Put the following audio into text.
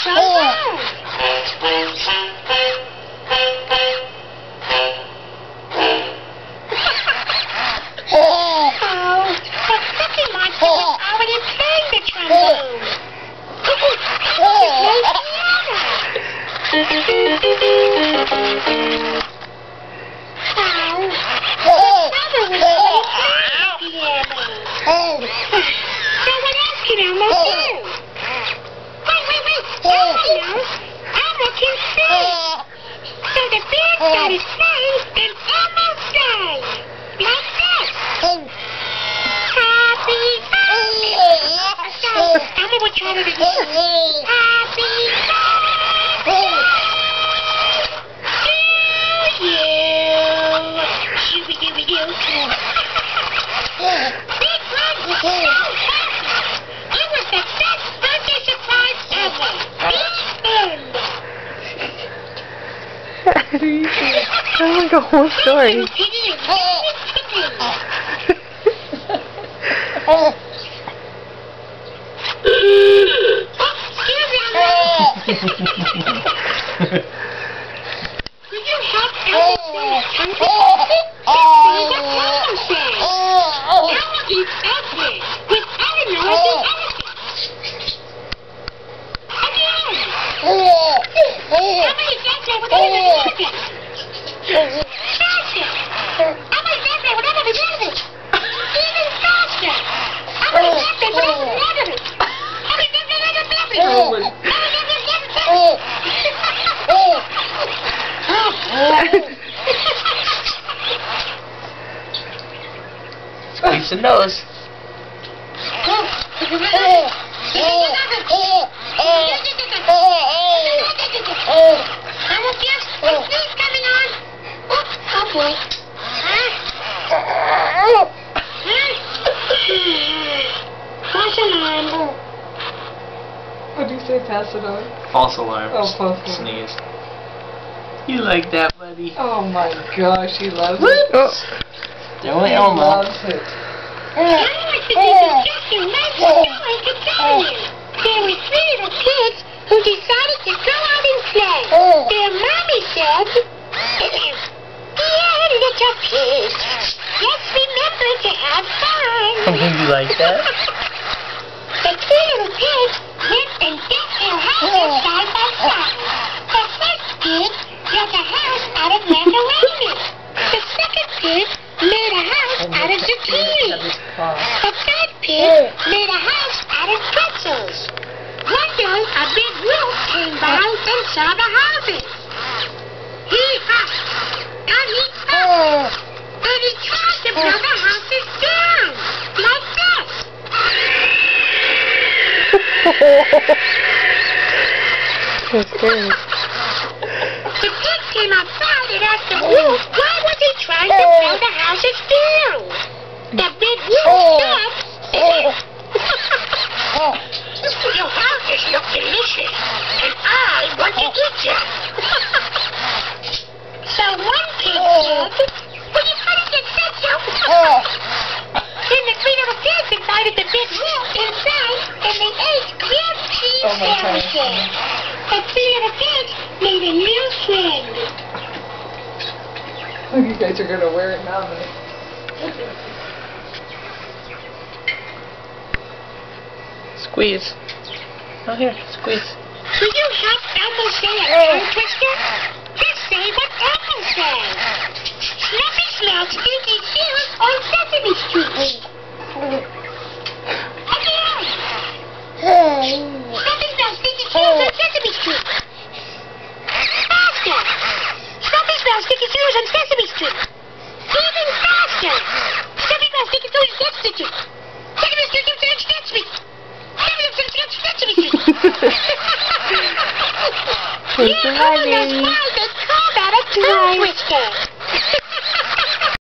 trombone. Oh, but Cookie Monster was already playing the trombone. There's no piano. So what else can Elmo do? Wait. Elmo, can sing. So the band started playing and Elmo sang. Like this. Happy birthday. So Elmo would try to do happy birthday to you. Shooby-dooby-doo. Big Red was so happy. It was the best birthday surprise ever. The end. Sounds like a whole story. Could you help Elmo sing a tongue twister? Let's see what Elmo says. Elmo eats eggplant with Eleanor the elephant. Again. Elmo eats eggplant with Eleanor the elephant. Faster. Elmo eats eggplant with Eleanor the elephant. Even faster. Elmo eats eggplant with Eleanor the elephant. Elmo eats eggplant with Eleanor the elephant. Squeeze the nose. Coming on. Oh boy. False alarm. What do you say, pass it on? False alarm. Oh, false alarm. Sneeze. You like that, buddy? Oh my gosh, he loves Whoops. it. Oh. Don't He Elmo. loves it. There were 3 little kids who decided to go out and play. Their mommy said, "Dear little kids, just remember to have fun." You like that? The 3 little kids went and built their houses side by side. The first kid built a house out of macaroni. The second kid made a house out of zucchini. The third pig made a house out of pretzels. One day, a big wolf came by and saw the houses. He huffed and he puffed, and he tried to blow the houses down, like this. That's good. The pig came outside and asked the wolf why was he trying to blow the houses down. The big wolf said, "Your houses look delicious, and I want to eat you." So one pig said, "Well, you couldn't have said so." Then the 3 little pigs invited the big wolf inside, and they ate grilled cheese sandwiches. The 3 little pigs made a new friend. Oh, you guys are going to wear it now, then. Squeeze. Oh, here, squeeze. Will you help Elmo say a tongue twister? Let's say what Elmo says. Snuffy smells stinky shoes on Sesame Street. Again. Snuffy smells stinky shoes on Sesame Street. Faster. Snuffy smells stinky shoes on Sesame Street. Even faster. Snuffy smells stinky shoes on Sesame Street. Sesame Street, Sesame Street. Thanks for That's why they call that a tongue twister.